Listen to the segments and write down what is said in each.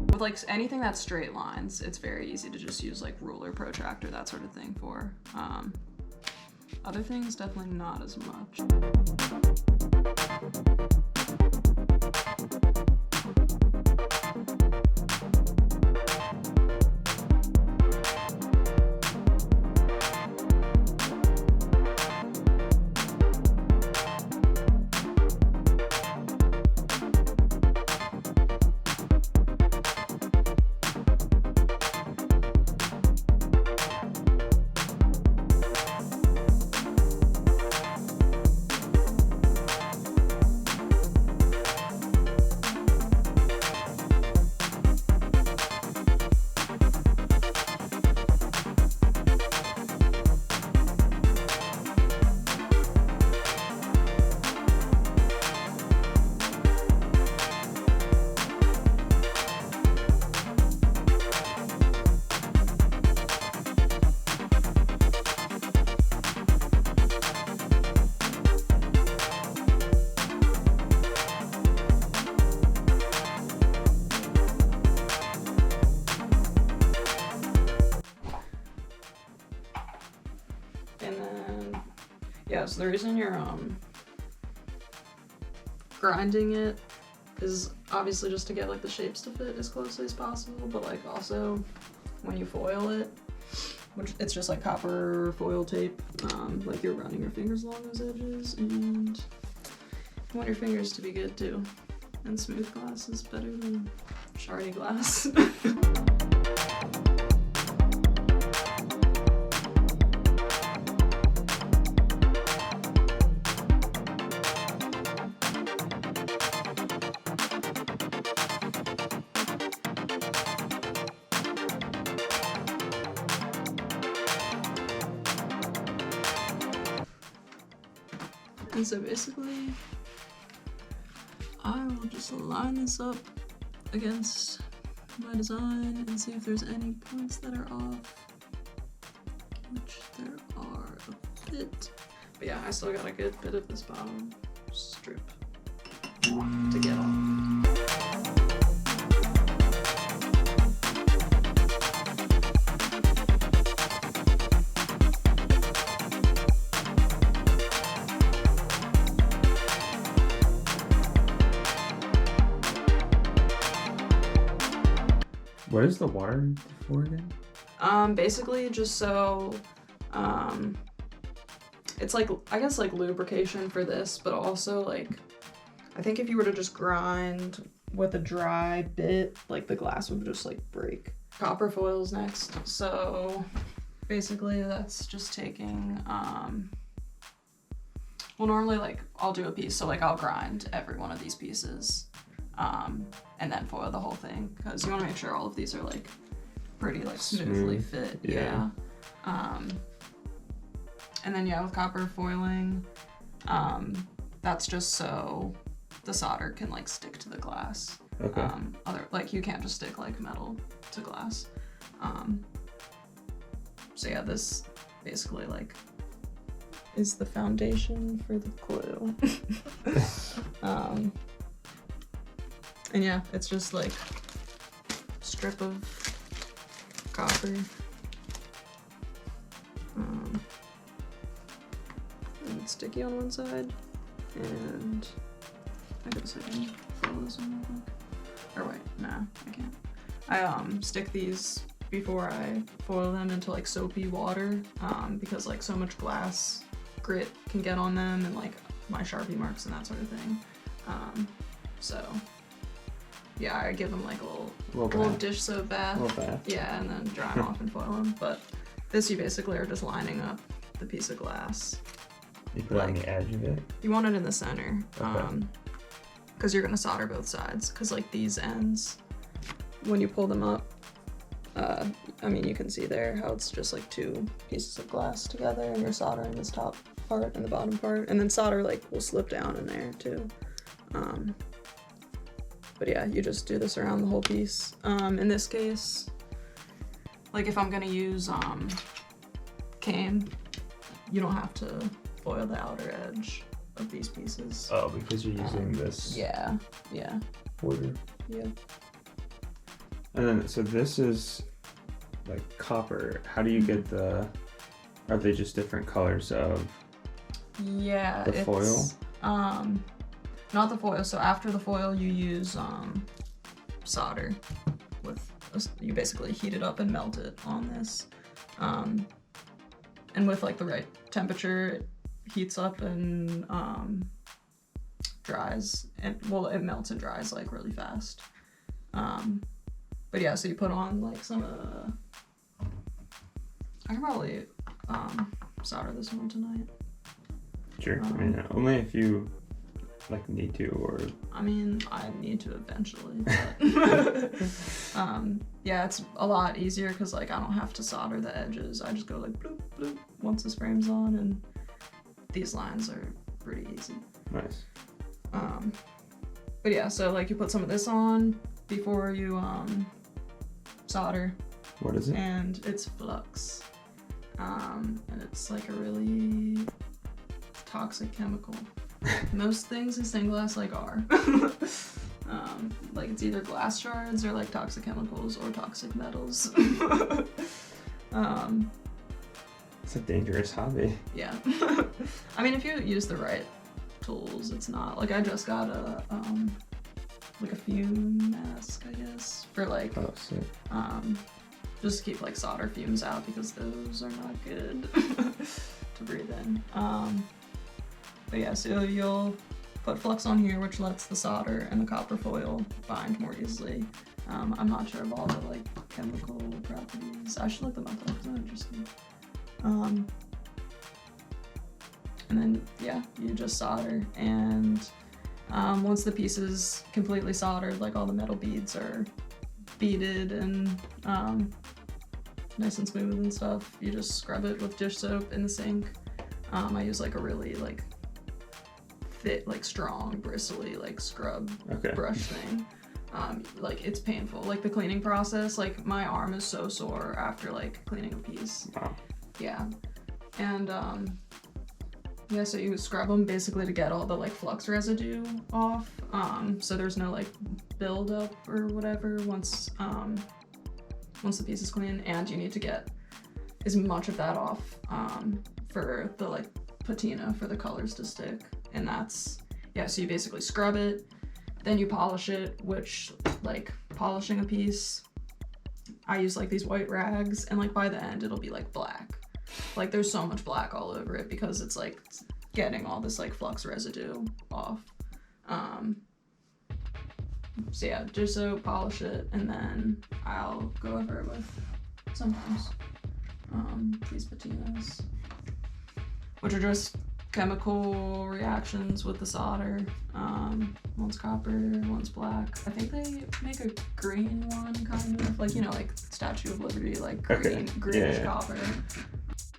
With like anything that's straight lines, it's very easy to just use like ruler, protractor, that sort of thing for. Other things, definitely not as much. And then, yeah, so the reason you're grinding it is obviously just to get like the shapes to fit as closely as possible, but like also when you foil it, which it's just like copper foil tape, like you're running your fingers along those edges, and you want your fingers to be good too. And smooth glass is better than shardy glass. And so basically, I will just line this up against my design and see if there's any points that are off, which there are a bit. But yeah, I still got a good bit of this bottom strip to get off. What is the water for again? Basically just so, it's like, I guess like lubrication for this, but also like, I think if you were to just grind with a dry bit, like the glass would just like break. Copper foil's next. So basically that's just taking, well normally like I'll do a piece, so like I'll grind every one of these pieces. And then foil the whole thing, because you want to make sure all of these are like pretty like smoothly fit. Yeah. And then yeah, with copper foiling, that's just so the solder can like stick to the glass. Okay. Like you can't just stick like metal to glass. So yeah, this basically like is the foundation for the glue. And yeah, it's just like strip of copper. And it's sticky on one side, and I guess I can foil this one real quick. Or wait, nah, I can't. I stick these before I foil them into like soapy water, because like so much glass grit can get on them and like my Sharpie marks and that sort of thing. So yeah, I give them like a little dish soap bath. Yeah, and then dry them off and foil them. But this, you basically are just lining up the piece of glass. You put it on the edge of it? You want it in the center. Okay. Because you're gonna solder both sides. Because like these ends, when you pull them up, I mean, you can see there how it's just like two pieces of glass together, and you're soldering this top part and the bottom part, and then solder like will slip down in there too. But yeah, you just do this around the whole piece. In this case, like if I'm gonna use cane, you don't have to foil the outer edge of these pieces. Oh, because you're using this. Yeah. Border. Yeah. And then, so this is like copper. How do you get the? Are they just different colors of? Yeah. The foil. Not the foil. So after the foil, you use solder. You basically heat it up and melt it on this, and with like the right temperature, it heats up and dries, and well, it melts and dries like really fast. But yeah, so you put on like some I can probably solder this one tonight. Sure. I mean, only if you like need to, or I mean, I need to eventually, but yeah, it's a lot easier because like I don't have to solder the edges. I just go like bloop bloop once this frame's on, and these lines are pretty easy. Nice. But yeah, so like you put some of this on before you solder. What is it? And it's flux, and it's like a really toxic chemical. Most things in stained glass like are. Like it's either glass shards or like toxic chemicals or toxic metals. It's a dangerous hobby. Yeah. I mean, if you use the right tools, it's not. Like I just got a like a fume mask, I guess, for like sick. just to keep like solder fumes out because those are not good to breathe in. But yeah, so you'll put flux on here, which lets the solder and the copper foil bind more easily. I'm not sure of all the like chemical properties. I should look them up though, because they're interesting. And then yeah, you just solder, and once the piece is completely soldered, like all the metal beads are beaded and nice and smooth and stuff, you just scrub it with dish soap in the sink. I use like a really like thick, like strong, bristly like scrub brush thing. Like it's painful, like the cleaning process, like my arm is so sore after like cleaning a piece. Wow. Yeah. And yeah, so you scrub them basically to get all the like flux residue off, so there's no like buildup or whatever once the piece is clean, and you need to get as much of that off for the like patina for the colors to stick. And that's, yeah, so you basically scrub it, then you polish it, which like polishing a piece, I use like these white rags, and like by the end it'll be like black. Like there's so much black all over it because it's like getting all this like flux residue off. So yeah, just so polish it, and then I'll go over it with sometimes these patinas, which are just chemical reactions with the solder. One's copper, one's black. I think they make a green one, kind of like, you know, like Statue of Liberty, like greenish copper.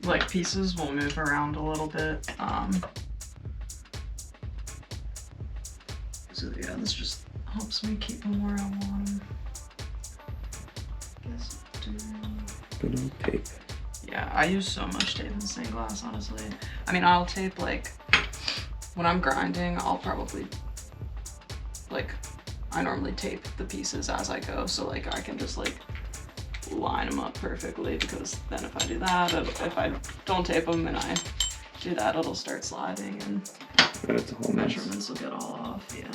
Like pieces will move around a little bit. So yeah, this just helps me keep them where I want them. Good old tape. Yeah, I use so much tape in stained glass, honestly. I mean, I'll tape like, when I'm grinding, I'll probably, like, I normally tape the pieces as I go, so like I can just like line them up perfectly, because then if I do that, if I don't tape them and I do that, it'll start sliding and But it's a whole mess. measurements will get all off, yeah.